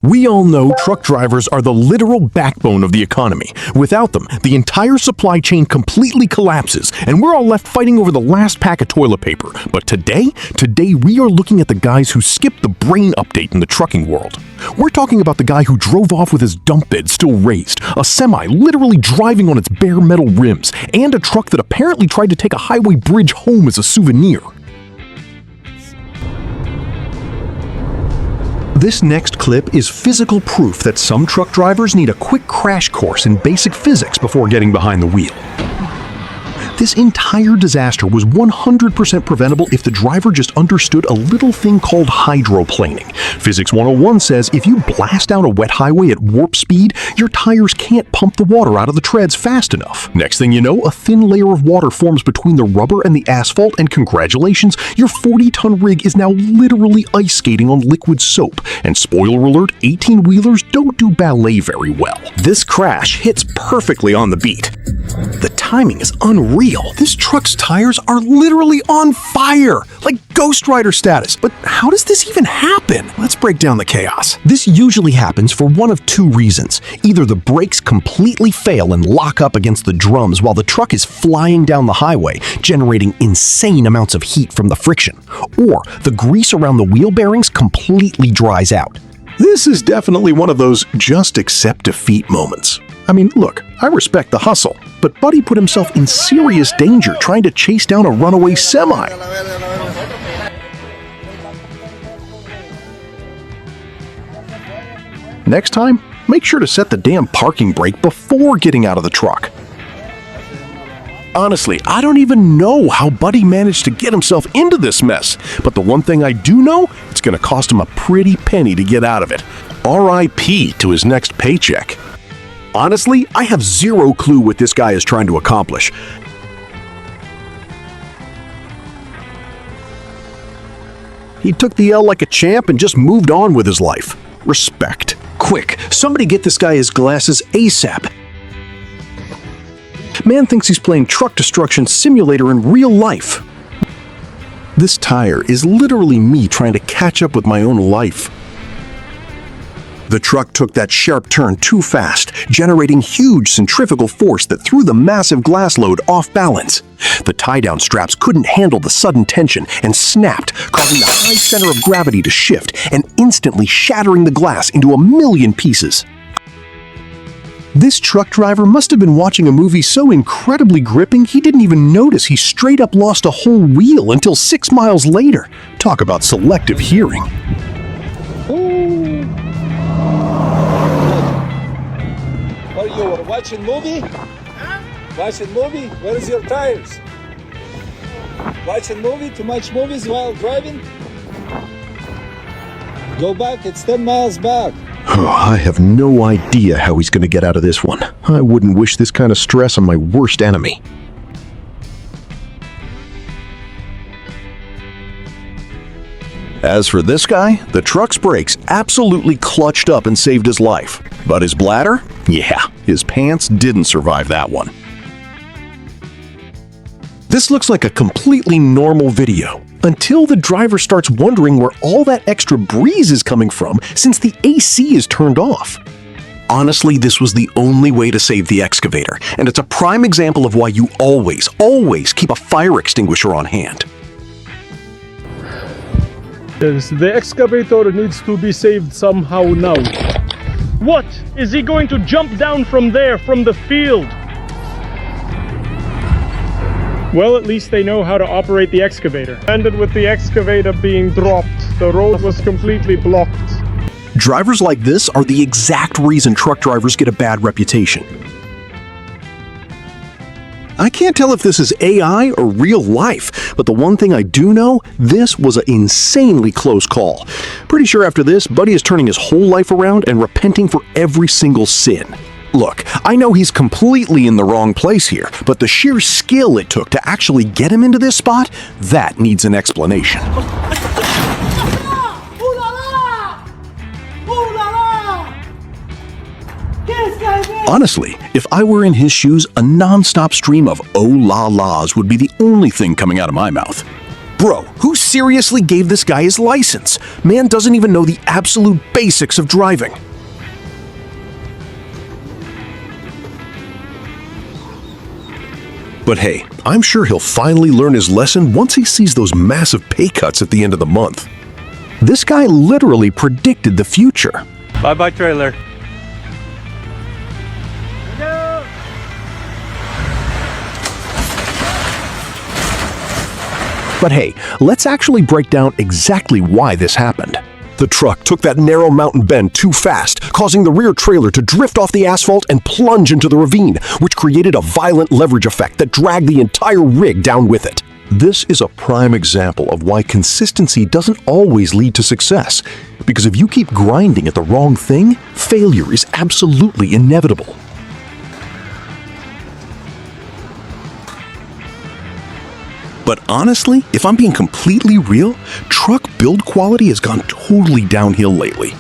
We all know truck drivers are the literal backbone of the economy. Without them, the entire supply chain completely collapses, and we're all left fighting over the last pack of toilet paper. But today we are looking at the guys who skipped the brain update in the trucking world. We're talking about the guy who drove off with his dump bed still raised, a semi literally driving on its bare metal rims, and a truck that apparently tried to take a highway bridge home as a souvenir. This next clip is physical proof that some truck drivers need a quick crash course in basic physics before getting behind the wheel. This entire disaster was 100% preventable if the driver just understood a little thing called hydroplaning. Physics 101 says if you blast down a wet highway at warp speed, your tires can't pump the water out of the treads fast enough. Next thing you know, a thin layer of water forms between the rubber and the asphalt, and congratulations, your 40-ton rig is now literally ice skating on liquid soap. And spoiler alert, 18-wheelers don't do ballet very well. This crash hits perfectly on the beat. The timing is unreal. This truck's tires are literally on fire, like Ghost Rider status. But how does this even happen? Let's break down the chaos. This usually happens for one of two reasons. Either the brakes completely fail and lock up against the drums while the truck is flying down the highway, generating insane amounts of heat from the friction, or the grease around the wheel bearings completely dries out. This is definitely one of those just accept defeat moments. I mean, look, I respect the hustle, but Buddy put himself in serious danger trying to chase down a runaway semi. Next time, make sure to set the damn parking brake before getting out of the truck. Honestly, I don't even know how Buddy managed to get himself into this mess, but the one thing I do know, it's going to cost him a pretty penny to get out of it. R.I.P. to his next paycheck. Honestly, I have zero clue what this guy is trying to accomplish. He took the L like a champ and just moved on with his life. Respect. Quick, somebody get this guy his glasses ASAP. Man thinks he's playing Truck Destruction Simulator in real life. This tire is literally me trying to catch up with my own life. The truck took that sharp turn too fast, generating huge centrifugal force that threw the massive glass load off balance. The tie-down straps couldn't handle the sudden tension and snapped, causing the high center of gravity to shift and instantly shattering the glass into a million pieces. This truck driver must have been watching a movie so incredibly gripping he didn't even notice he straight up lost a whole wheel until 6 miles later. Talk about selective hearing. Are you watching movie? Watching movie? Where is your tires? Watching movie? Too much movies while driving? Go back, it's 10 miles back. Oh, I have no idea how he's going to get out of this one. I wouldn't wish this kind of stress on my worst enemy. As for this guy, the truck's brakes absolutely clutched up and saved his life. But his bladder? Yeah, his pants didn't survive that one. This looks like a completely normal video, until the driver starts wondering where all that extra breeze is coming from since the AC is turned off. Honestly, this was the only way to save the excavator, and it's a prime example of why you always keep a fire extinguisher on hand. Yes, the excavator needs to be saved somehow now. What? Is he going to jump down from there, from the field? Well, at least they know how to operate the excavator. Ended with the excavator being dropped. The road was completely blocked. Drivers like this are the exact reason truck drivers get a bad reputation. I can't tell if this is AI or real life, but the one thing I do know, this was an insanely close call. Pretty sure after this, Buddy is turning his whole life around and repenting for every single sin. Look, I know he's completely in the wrong place here, but the sheer skill it took to actually get him into this spot, that needs an explanation. Honestly, if I were in his shoes, a non-stop stream of oh la la's would be the only thing coming out of my mouth. Bro, who seriously gave this guy his license? Man doesn't even know the absolute basics of driving. But hey, I'm sure he'll finally learn his lesson once he sees those massive pay cuts at the end of the month. This guy literally predicted the future. Bye-bye, trailer. But hey, let's actually break down exactly why this happened. The truck took that narrow mountain bend too fast, causing the rear trailer to drift off the asphalt and plunge into the ravine, which created a violent leverage effect that dragged the entire rig down with it. This is a prime example of why consistency doesn't always lead to success, because if you keep grinding at the wrong thing, failure is absolutely inevitable. But honestly, if I'm being completely real, truck build quality has gone totally downhill lately.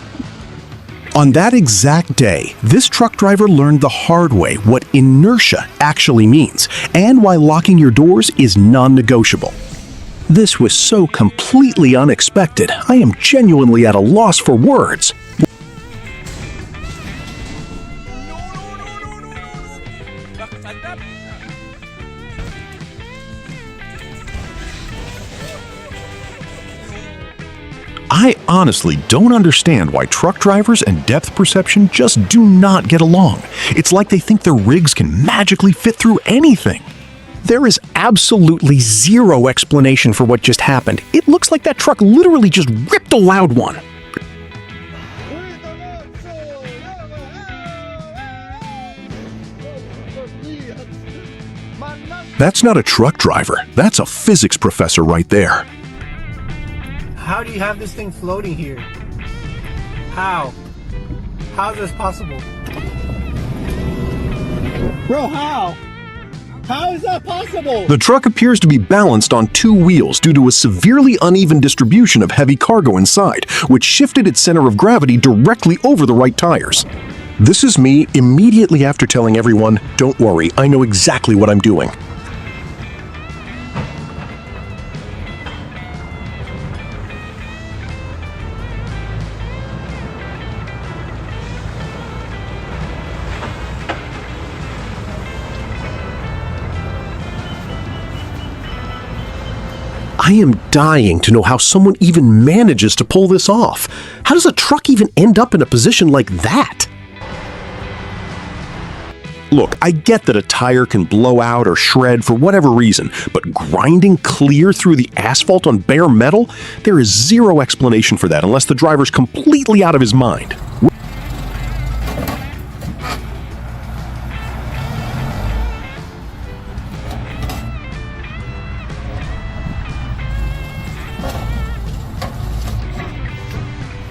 On that exact day, this truck driver learned the hard way what inertia actually means and why locking your doors is non-negotiable. This was so completely unexpected, I am genuinely at a loss for words. I honestly don't understand why truck drivers and depth perception just do not get along. It's like they think their rigs can magically fit through anything. There is absolutely zero explanation for what just happened. It looks like that truck literally just ripped a loud one. That's not a truck driver. That's a physics professor right there. How do you have this thing floating here? How? How is this possible? Bro, how? How is that possible? The truck appears to be balanced on two wheels due to a severely uneven distribution of heavy cargo inside, which shifted its center of gravity directly over the right tires. This is me immediately after telling everyone, don't worry, I know exactly what I'm doing. I am dying to know how someone even manages to pull this off. How does a truck even end up in a position like that? Look, I get that a tire can blow out or shred for whatever reason, but grinding clear through the asphalt on bare metal? There is zero explanation for that unless the driver's completely out of his mind.